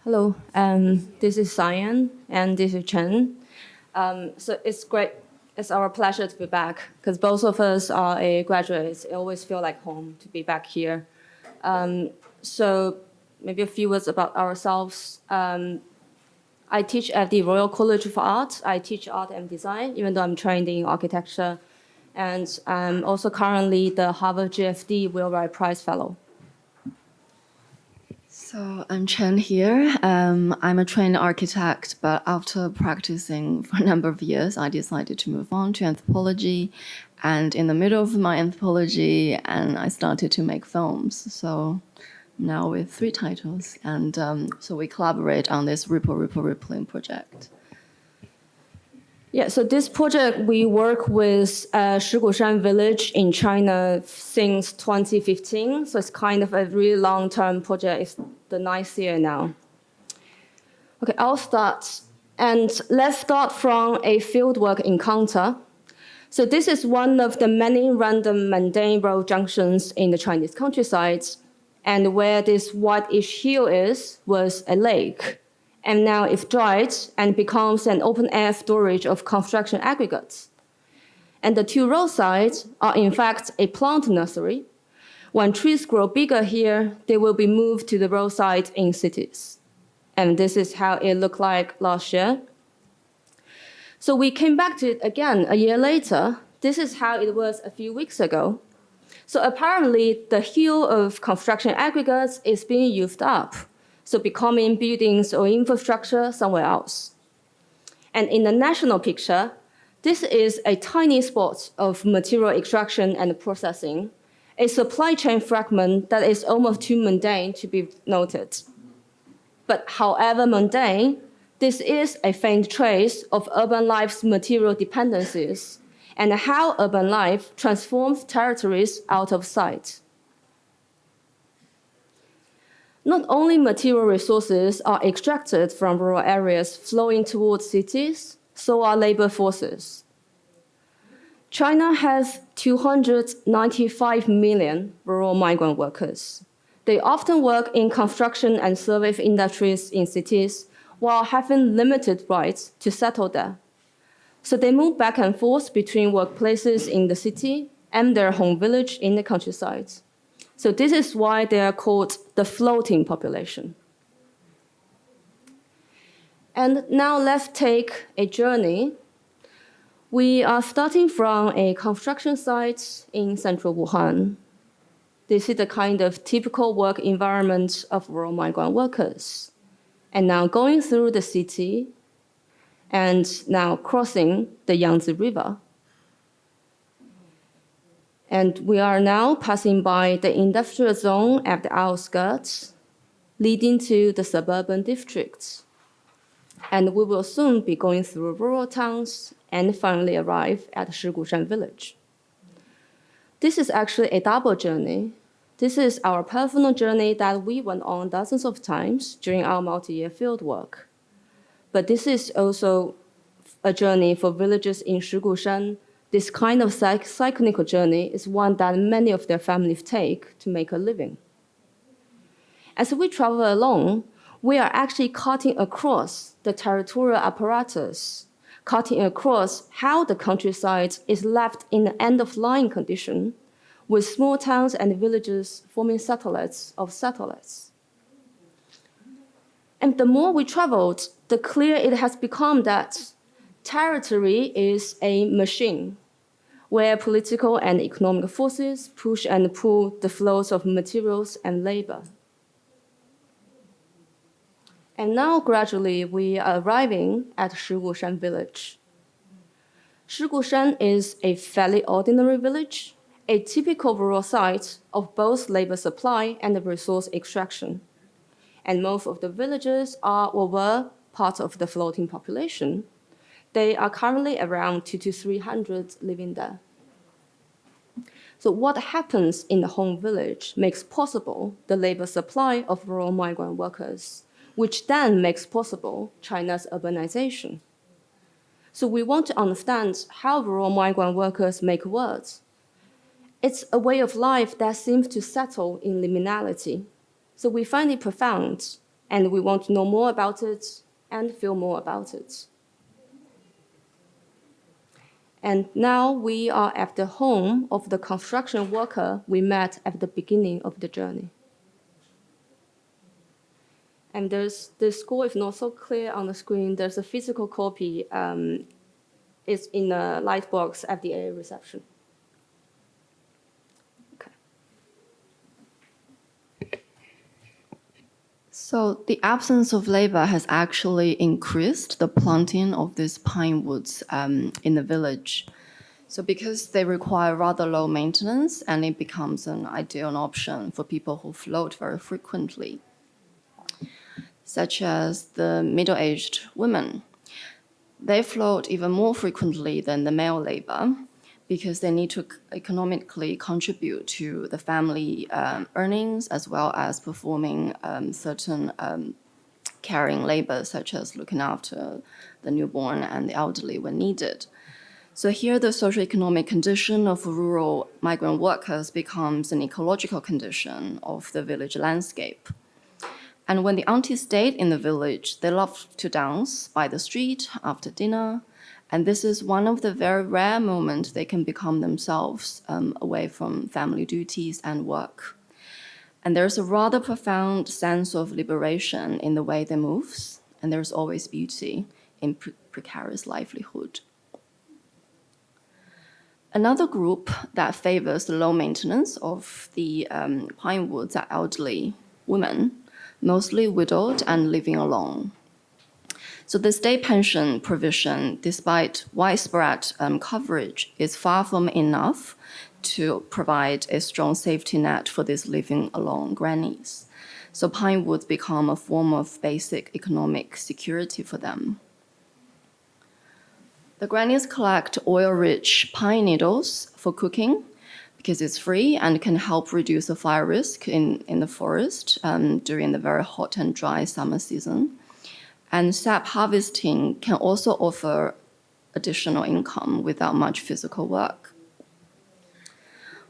Hello, this is Cyan and this is Chen. So it's great, it's our pleasure to be back because both of us are graduates. It always feel like home to be back here. So maybe a few words about ourselves. I teach at the Royal College of Art. I teach art and design, even though I'm trained in architecture. And I'm also currently the Harvard GFD Wheelwright Prize Fellow. So I'm Chen here. I'm a trained architect, but after practicing for a number of years, I decided to move on to anthropology. And in the middle of my anthropology, and I started to make films. So now with 3 titles. And so we collaborate on this rippling project. Yeah, so this project, we work with Shigushan village in China since 2015. So it's kind of a really long-term project. It's the 9th year now. Okay, I'll start. And let's start from a fieldwork encounter. So this is one of the many random mundane road junctions in the Chinese countryside. And where this whitish hill was a lake. And now it's dried and becomes an open-air storage of construction aggregates. And the 2 roadsides are in fact a plant nursery. When trees grow bigger here, they will be moved to the roadside in cities. And this is how it looked like last year. So we came back to it again a year later. This is how it was a few weeks ago. So apparently the hill of construction aggregates is being used up. So becoming buildings or infrastructure somewhere else. And in the national picture, this is a tiny spot of material extraction and processing, a supply chain fragment that is almost too mundane to be noted. But however mundane, this is a faint trace of urban life's material dependencies and how urban life transforms territories out of sight. Not only material resources are extracted from rural areas flowing towards cities, so are labor forces. China has 295 million rural migrant workers. They often work in construction and service industries in cities while having limited rights to settle there. So they move back and forth between workplaces in the city and their home village in the countryside. So this is why they are called the floating population. And now let's take a journey. We are starting from a construction site in central Wuhan. This is the kind of typical work environment of rural migrant workers. And now going through the city and now crossing the Yangtze River. And we are now passing by the industrial zone at the outskirts, leading to the suburban districts. And we will soon be going through rural towns and finally arrive at Shigushan village. This is actually a double journey. This is our personal journey that we went on dozens of times during our multi-year fieldwork. But this is also a journey for villagers in Shigushan. This kind of cyclical journey is one that many of their families take to make a living. As we travel along, we are actually cutting across the territorial apparatus, cutting across how the countryside is left in an end-of-line condition, with small towns and villages forming satellites of satellites. And the more we traveled, the clearer it has become that territory is a machine where political and economic forces push and pull the flows of materials and labor. And now, gradually, we are arriving at Shigushan village. Shigushan is a fairly ordinary village, a typical rural site of both labor supply and resource extraction. And most of the villagers are or were part of the floating population. They are currently around 200 to 300 living there. So what happens in the home village makes possible the labor supply of rural migrant workers, which then makes possible China's urbanization. So we want to understand how rural migrant workers make words. It's a way of life that seems to settle in liminality. So we find it profound and we want to know more about it and feel more about it. And now we are at the home of the construction worker we met at the beginning of the journey. And the score is not so clear on the screen. There's a physical copy. It's in a light box at the area reception. Okay. So the absence of labor has actually increased the planting of these pine woods in the village. So because they require rather low maintenance, and it becomes an ideal option for people who float very frequently, such as the middle-aged women. They float even more frequently than the male labor because they need to economically contribute to the family earnings, as well as performing certain caring labor, such as looking after the newborn and the elderly when needed. So here the socioeconomic condition of rural migrant workers becomes an ecological condition of the village landscape. And when the aunties stayed in the village, they loved to dance by the street after dinner. And this is one of the very rare moments they can become themselves away from family duties and work. And there's a rather profound sense of liberation in the way they move, and there's always beauty in precarious livelihood. Another group that favors the low maintenance of the pine woods are elderly women, mostly widowed and living alone. So the state pension provision, despite widespread coverage, is far from enough to provide a strong safety net for these living alone grannies. So pine woods become a form of basic economic security for them. The grannies collect oil-rich pine needles for cooking because it's free and can help reduce the fire risk in the forest during the very hot and dry summer season. And sap harvesting can also offer additional income without much physical work.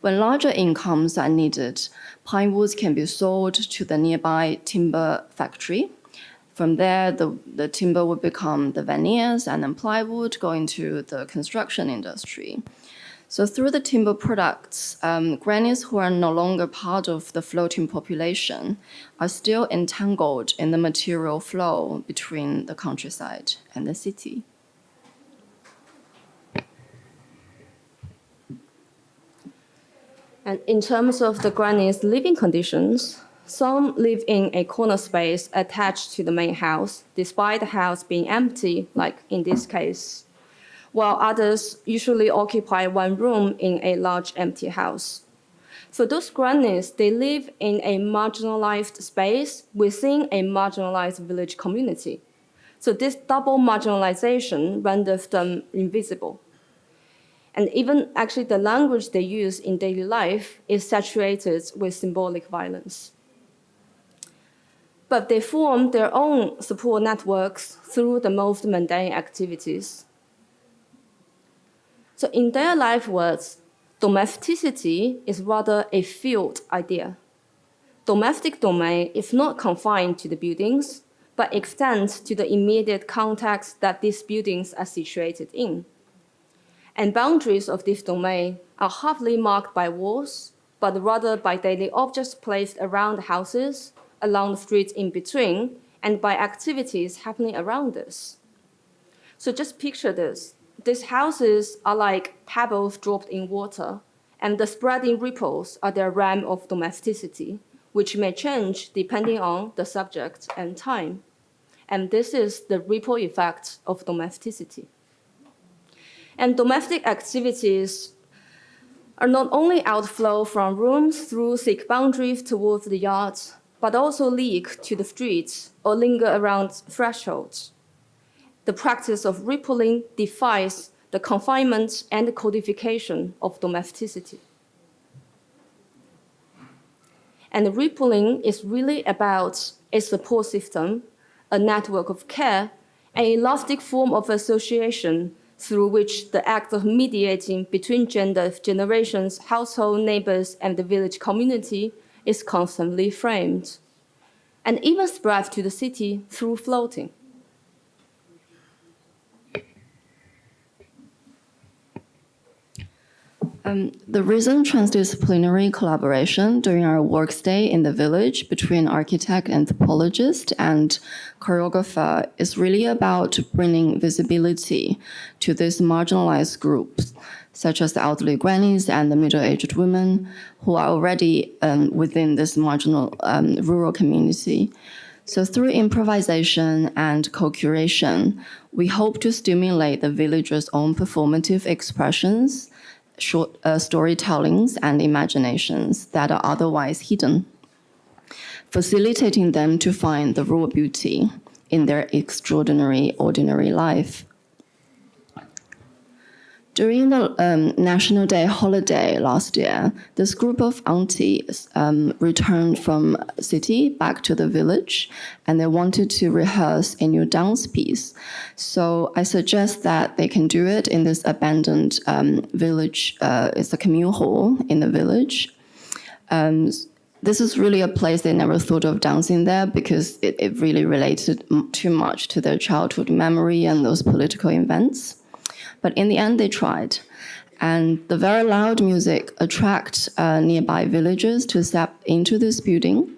When larger incomes are needed, pine woods can be sold to the nearby timber factory. From there, the timber would become the veneers, and then plywood going to the construction industry. So through the timber products, grannies who are no longer part of the floating population are still entangled in the material flow between the countryside and the city. And in terms of the grannies' living conditions, some live in a corner space attached to the main house, despite the house being empty, like in this case, while others usually occupy one room in a large empty house. So those grannies, they live in a marginalized space within a marginalized village community. So this double marginalization renders them invisible. And even actually the language they use in daily life is saturated with symbolic violence. But they form their own support networks through the most mundane activities. So in their life words, domesticity is rather a field idea. Domestic domain is not confined to the buildings, but extends to the immediate context that these buildings are situated in. And boundaries of this domain are hardly marked by walls, but rather by daily objects placed around the houses, along the streets in between, and by activities happening around us. So just picture this. These houses are like pebbles dropped in water, and the spreading ripples are their realm of domesticity, which may change depending on the subject and time. And this is the ripple effect of domesticity. And domestic activities are not only outflow from rooms through thick boundaries towards the yards, but also leak to the streets or linger around thresholds. The practice of rippling defies the confinement and codification of domesticity. And rippling is really about a support system, a network of care, an elastic form of association through which the act of mediating between generations, household, neighbors, and the village community is constantly framed. and even spread to the city through floating. The recent transdisciplinary collaboration during our work stay in the village between architect, anthropologist, and choreographer is really about bringing visibility to these marginalized groups, such as the elderly grannies and the middle-aged women who are already within this marginal rural community. So through improvisation and co-curation, we hope to stimulate the villagers' own performative expressions, short storytellings and imaginations that are otherwise hidden, facilitating them to find the raw beauty in their extraordinary, ordinary life. During the National Day holiday last year, this group of aunties returned from city back to the village, and they wanted to rehearse a new dance piece. So I suggest that they can do it in this abandoned village. It's a commune hall in the village. This is really a place they never thought of dancing there because it really related too much to their childhood memory and those political events. But in the end, they tried. And the very loud music attracted nearby villagers to step into this building,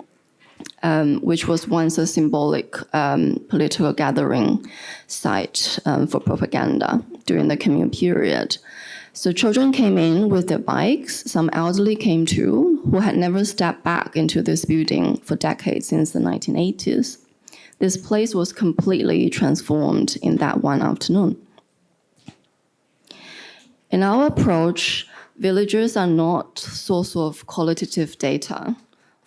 which was once a symbolic political gathering site for propaganda during the commune period. So children came in with their bikes. Some elderly came too, who had never stepped back into this building for decades since the 1980s. This place was completely transformed in that one afternoon. In our approach, villagers are not source of qualitative data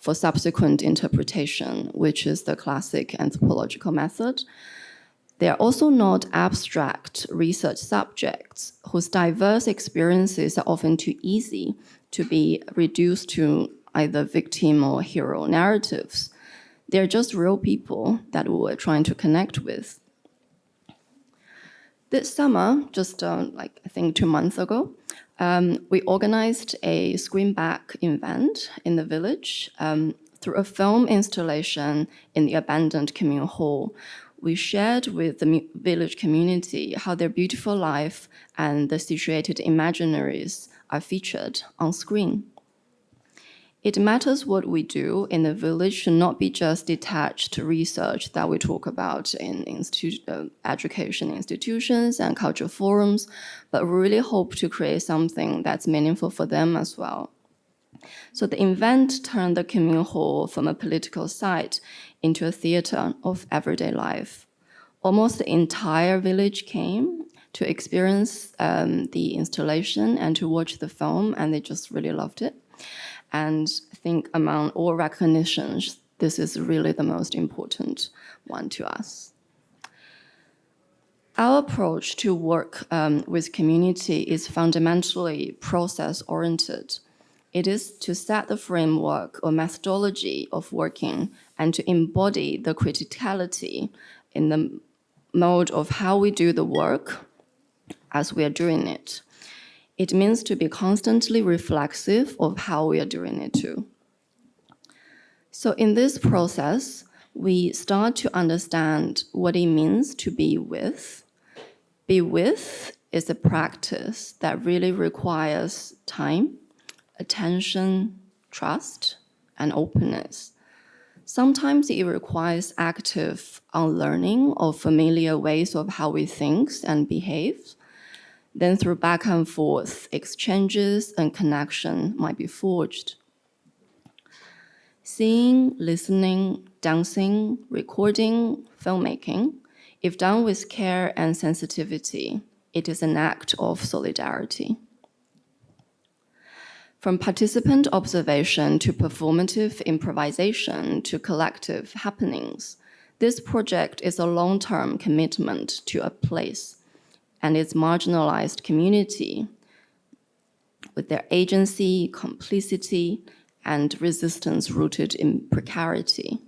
for subsequent interpretation, which is the classic anthropological method. They are also not abstract research subjects whose diverse experiences are often too easy to be reduced to either victim or hero narratives. They're just real people that we were trying to connect with. This summer, just I think 2 months ago, we organized a screen back event in the village through a film installation in the abandoned commune hall. We shared with the village community how their beautiful life and the situated imaginaries are featured on screen. It matters what we do in the village should not be just detached research that we talk about in education institutions and cultural forums, but we really hope to create something that's meaningful for them as well. So the event turned the commune hall from a political site into a theater of everyday life. Almost the entire village came to experience the installation and to watch the film, and they just really loved it. And I think among all recognitions, this is really the most important one to us. Our approach to work with community is fundamentally process-oriented. It is to set the framework or methodology of working and to embody the criticality in the mode of how we do the work as we are doing it. It means to be constantly reflexive of how we are doing it too. So in this process, we start to understand what it means to be with. Be with is a practice that really requires time, attention, trust, and openness. Sometimes it requires active unlearning of familiar ways of how we think and behave. Then through back and forth exchanges and connection might be forged. Seeing, listening, dancing, recording, filmmaking, if done with care and sensitivity, it is an act of solidarity. From participant observation to performative improvisation to collective happenings, this project is a long-term commitment to a place and its marginalized community with their agency, complicity, and resistance rooted in precarity.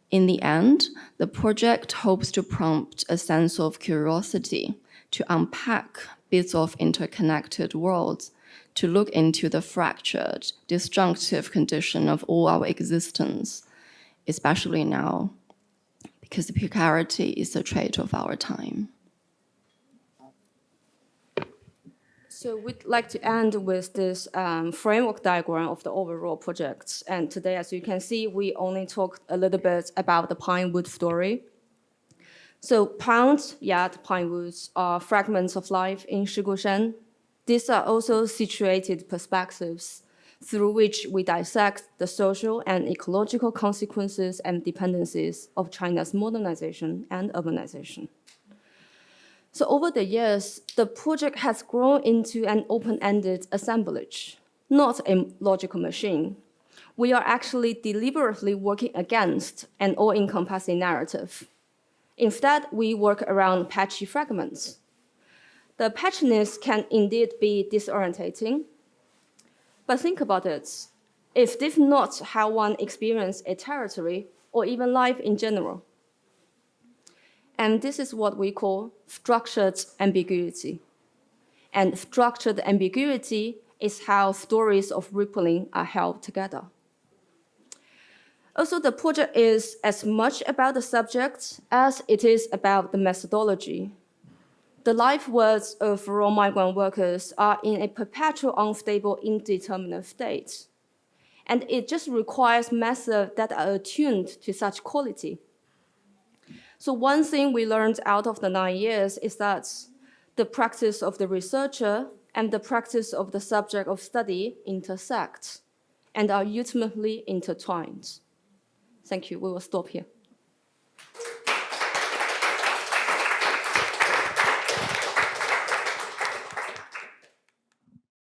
In the end, the project hopes to prompt a sense of curiosity, to unpack bits of interconnected worlds, to look into the fractured, disjunctive condition of all our existence, especially now, because the precarity is the trait of our time. So we'd like to end with this framework diagram of the overall project. And today, as you can see, we only talked a little bit about the Pinewood story. So pond, yard, pinewoods are fragments of life in Shigushan. These are also situated perspectives through which we dissect the social and ecological consequences and dependencies of China's modernization and urbanization. So over the years, the project has grown into an open-ended assemblage, not a logical machine. We are actually deliberately working against an all-encompassing narrative. Instead, we work around patchy fragments. The patchiness can indeed be disorientating, but think about it. If this is not how one experiences a territory or even life in general, and this is what we call structured ambiguity. And structured ambiguity is how stories of rippling are held together. Also, the project is as much about the subject as it is about the methodology. The life words of raw migrant workers are in a perpetual unstable, indeterminate state. And it just requires methods that are attuned to such quality. So one thing we learned out of the 9 years is that the practice of the researcher and the practice of the subject of study intersect and are ultimately intertwined. Thank you. We will stop here.